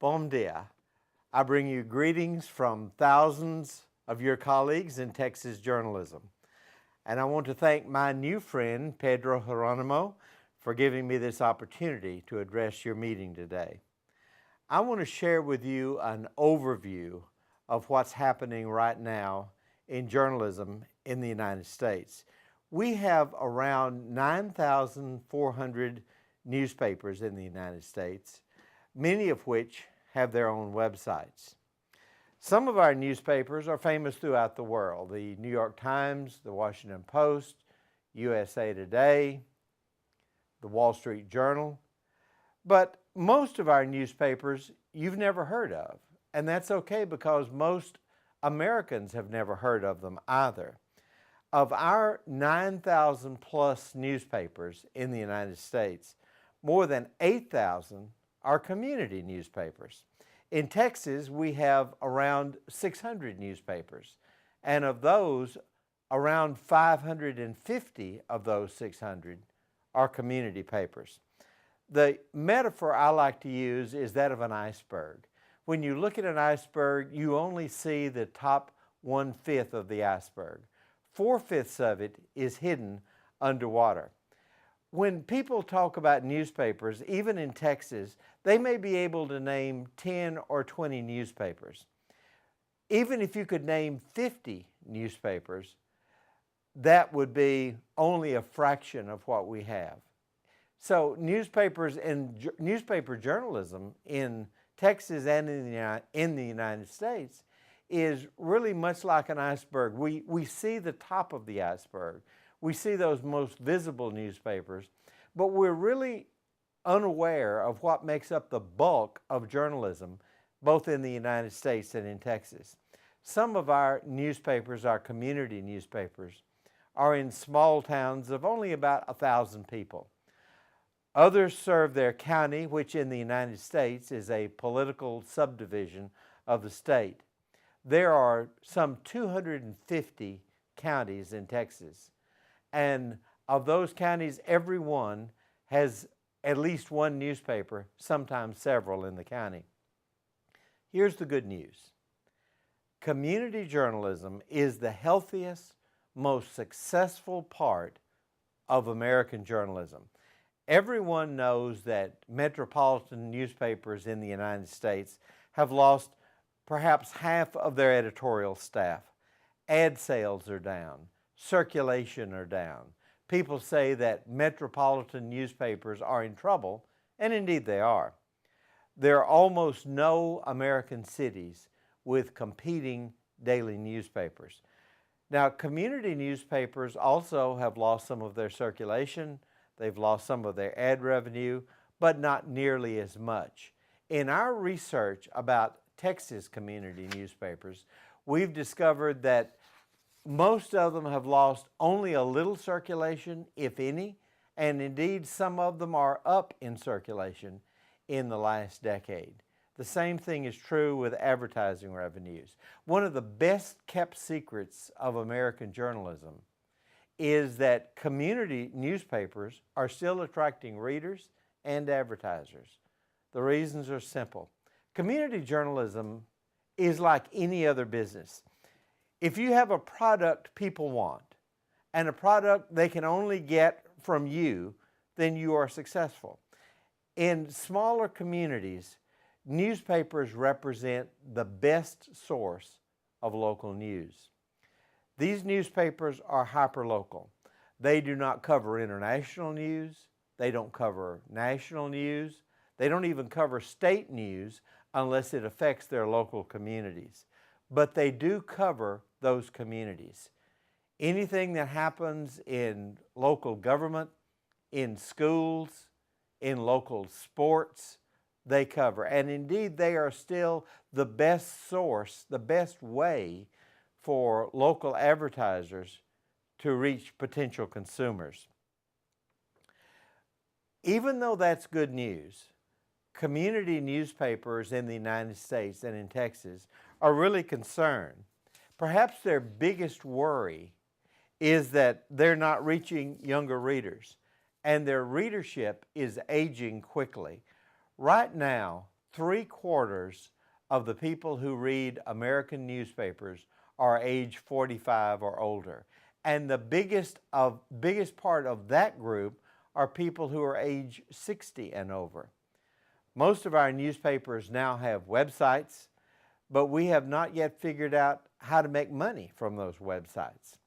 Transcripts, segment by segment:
Bom dia. I bring you greetings from thousands of your colleagues in Texas journalism. And I want to thank my new friend, Pedro Geronimo, for giving me this opportunity to address your meeting today. I want to share with you an overview of what's happening right now in journalism in the United States. We have around 9,400 newspapers in the United States, many of which have their own websites. Some of our newspapers are famous throughout the world: the New York Times, the Washington Post, USA Today, the Wall Street Journal. But most of our newspapers you've never heard of, and that's okay because most Americans have never heard of them either. Of our 9,000 plus newspapers in the United States, more than 8,000 are community newspapers. In Texas, we have around 600 newspapers, and of those, around 550 of those 600 are community papers. The metaphor I like to use is that of an iceberg. When you look at an iceberg, you only see the top 1/5 of the iceberg. 4/5 of it is hidden underwater. When people talk about newspapers, even in Texas, they may be able to name 10 or 20 newspapers. Even if you could name 50 newspapers, that would be only a fraction of what we have. So newspapers and newspaper journalism in Texas and in the United States is really much like an iceberg. We see the top of the iceberg. We see those most visible newspapers, but we're really unaware of what makes up the bulk of journalism, both in the United States and in Texas. Some of our newspapers, our community newspapers, are in small towns of only about 1,000 people. Others serve their county, which in the United States is a political subdivision of the state. There are some 250 counties in Texas. And of those counties, every one has at least one newspaper, sometimes several in the county. Here's the good news. Community journalism is the healthiest, most successful part of American journalism. Everyone knows that metropolitan newspapers in the United States have lost perhaps half of their editorial staff. Ad sales are down. Circulation are down. People say that metropolitan newspapers are in trouble, and indeed they are. There are almost no American cities with competing daily newspapers. Now, community newspapers also have lost some of their circulation. They've lost some of their ad revenue, but not nearly as much. In our research about Texas community newspapers, we've discovered that most of them have lost only a little circulation, if any, and indeed some of them are up in circulation in the last decade. The same thing is true with advertising revenues. One of the best kept secrets of American journalism is that community newspapers are still attracting readers and advertisers. The reasons are simple. Community journalism is like any other business. If you have a product people want, and a product they can only get from you, then you are successful. In smaller communities, newspapers represent the best source of local news. These newspapers are hyperlocal. They do not cover international news. They don't cover national news. They don't even cover state news unless it affects their local communities. But they do cover those communities. Anything that happens in local government, in schools, in local sports, they cover. And indeed, they are still the best source, the best way for local advertisers to reach potential consumers. Even though that's good news, community newspapers in the United States and in Texas are really concerned. Perhaps their biggest worry is that they're not reaching younger readers, and their readership is aging quickly. Right now, 3/4 of the people who read American newspapers are age 45 or older. And the biggest part of that group are people who are age 60 and over. Most of our newspapers now have websites, but we have not yet figured out how to make money from those websites.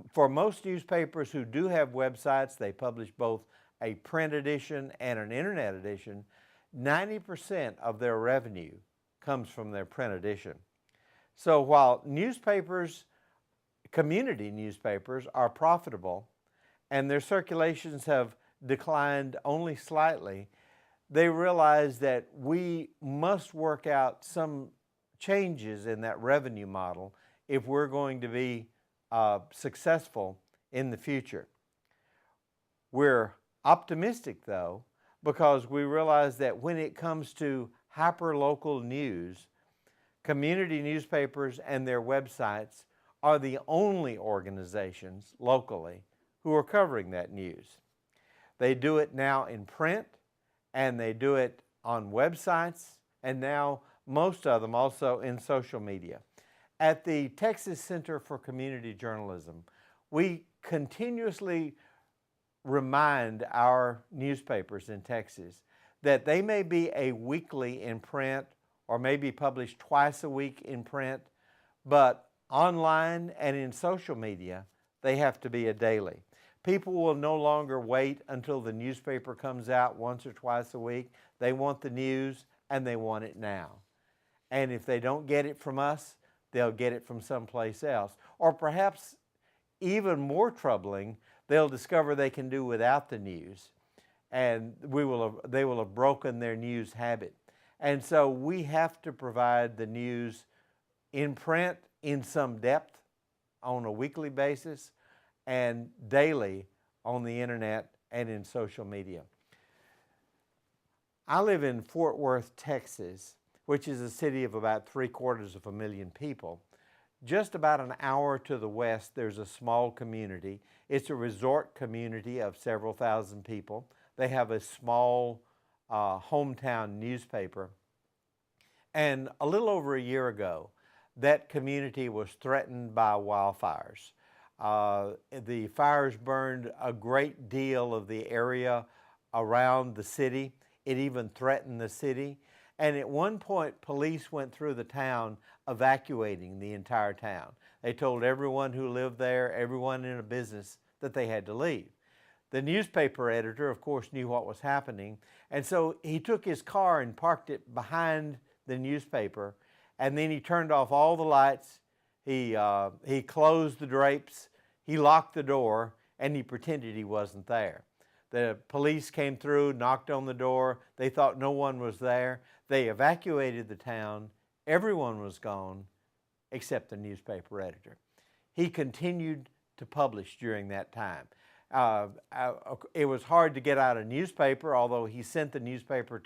For most newspapers who do have websites, they publish both a print edition and an internet edition. 90% of their revenue comes from their print edition. So while newspapers, community newspapers, are profitable and their circulations have declined only slightly, they realize that we must work out some changes in that revenue model if we're going to be successful in the future. We're optimistic, though, because we realize that when it comes to hyperlocal news, community newspapers and their websites are the only organizations locally who are covering that news. They do it now in print, and they do it on websites, and now most of them also in social media. At the Texas Center for Community Journalism, we continuously remind our newspapers in Texas that they may be a weekly in print or maybe published twice a week in print, but online and in social media, they have to be a daily. People will no longer wait until the newspaper comes out once or twice a week. They want the news, and they want it now. And if they don't get it from us, they'll get it from someplace else. Or perhaps even more troubling, they'll discover they can do without the news, and they will have broken their news habit. And so we have to provide the news in print in some depth on a weekly basis and daily on the internet and in social media. I live in Fort Worth, Texas, which is a city of about 750,000 people. Just about an hour to the west, there's a small community. It's a resort community of several thousand people. They have a small hometown newspaper. And a little over a year ago, that community was threatened by wildfires. The fires burned a great deal of the area around the city. It even threatened the city. And at one point, police went through the town evacuating the entire town. They told everyone who lived there, everyone in a business, that they had to leave. The newspaper editor, of course, knew what was happening, and so he took his car and parked it behind the newspaper, and then he turned off all the lights, he closed the drapes, he locked the door, and he pretended he wasn't there. The police came through, knocked on the door. They thought no one was there. They evacuated the town. Everyone was gone except the newspaper editor. He continued to publish during that time. It was hard to get out a newspaper, although he sent the newspaper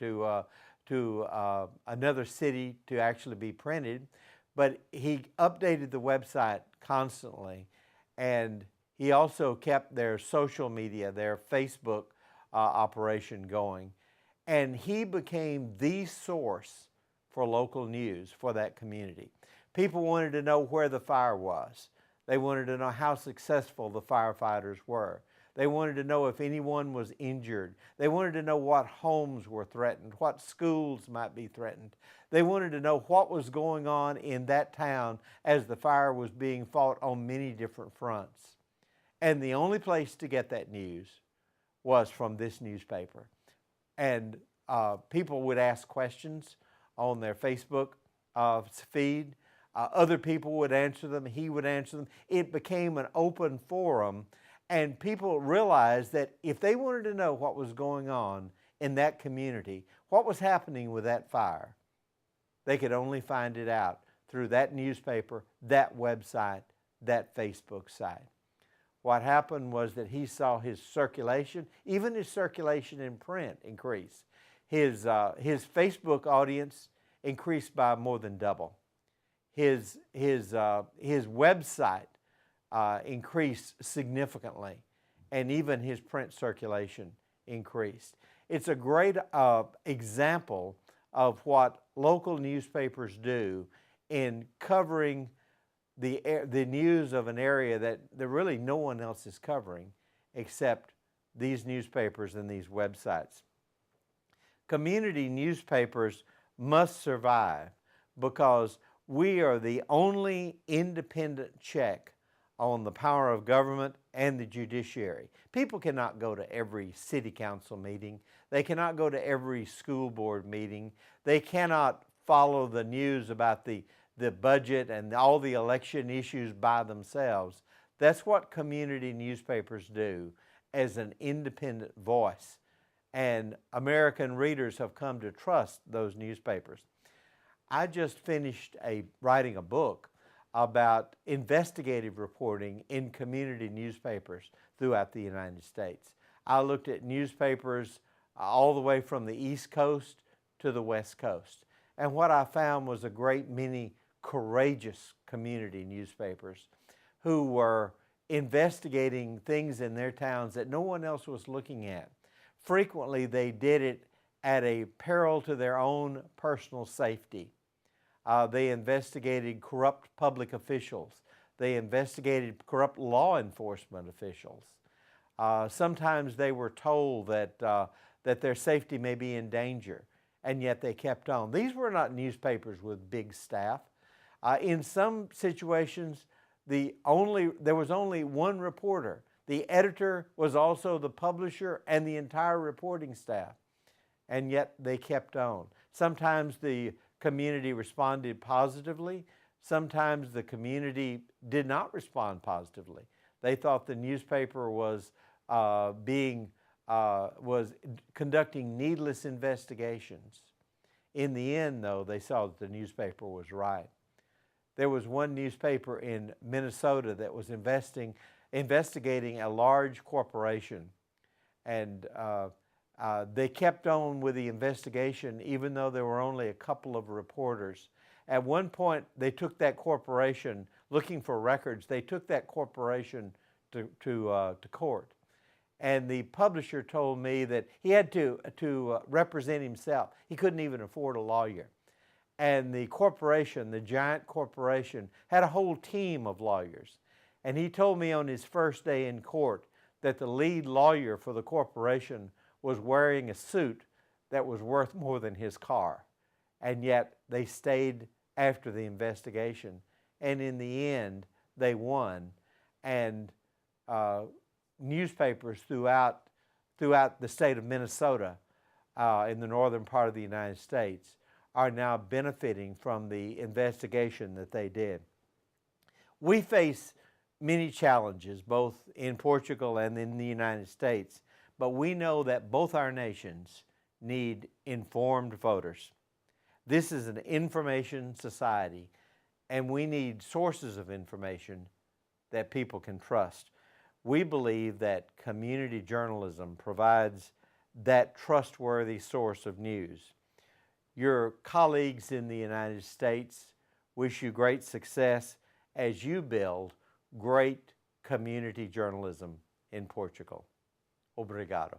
to another city to actually be printed. But he updated the website constantly, and he also kept their social media, their Facebook operation going. And he became the source for local news for that community. People wanted to know where the fire was. They wanted to know how successful the firefighters were. They wanted to know if anyone was injured. They wanted to know what homes were threatened, what schools might be threatened. They wanted to know what was going on in that town as the fire was being fought on many different fronts. And the only place to get that news was from this newspaper. And people would ask questions on their Facebook feed. Other people would answer them. He would answer them. It became an open forum, and people realized that if they wanted to know what was going on in that community, what was happening with that fire, they could only find it out through that newspaper, that website, that Facebook site. What happened was that he saw his circulation, even his circulation in print, increase. His Facebook audience increased by more than double. His website increased significantly, and even his print circulation increased. It's a great example of what local newspapers do in covering the news of an area that really no one else is covering except these newspapers and these websites. Community newspapers must survive because we are the only independent check on the power of government and the judiciary. People cannot go to every city council meeting. They cannot go to every school board meeting. They cannot follow the news about the budget and all the election issues by themselves. That's what community newspapers do as an independent voice. And American readers have come to trust those newspapers. I just finished writing a book about investigative reporting in community newspapers throughout the United States. I looked at newspapers all the way from the East Coast to the West Coast. And what I found was a great many courageous community newspapers who were investigating things in their towns that no one else was looking at. Frequently, they did it at a peril to their own personal safety. They investigated corrupt public officials. They investigated corrupt law enforcement officials. Sometimes they were told that their safety may be in danger, and yet they kept on. These were not newspapers with big staff. In some situations, there was only one reporter. The editor was also the publisher and the entire reporting staff, and yet they kept on. Sometimes the community responded positively. Sometimes the community did not respond positively. They thought the newspaper was conducting needless investigations. In the end, though, they saw that the newspaper was right. There was one newspaper in Minnesota that was investigating a large corporation, and they kept on with the investigation even though there were only a couple of reporters. At one point, they took that corporation, looking for records, they took that corporation to court. And the publisher told me that he had to represent himself. He couldn't even afford a lawyer. And the corporation, the giant corporation, had a whole team of lawyers. And he told me on his first day in court that the lead lawyer for the corporation was wearing a suit that was worth more than his car. And yet they stayed after the investigation. And in the end, they won. And newspapers throughout the state of Minnesota, in the northern part of the United States, are now benefiting from the investigation that they did. We face many challenges, both in Portugal and in the United States, but we know that both our nations need informed voters. This is an information society, and we need sources of information that people can trust. We believe that community journalism provides that trustworthy source of news. Your colleagues in the United States wish you great success as you build great community journalism in Portugal. Obrigado.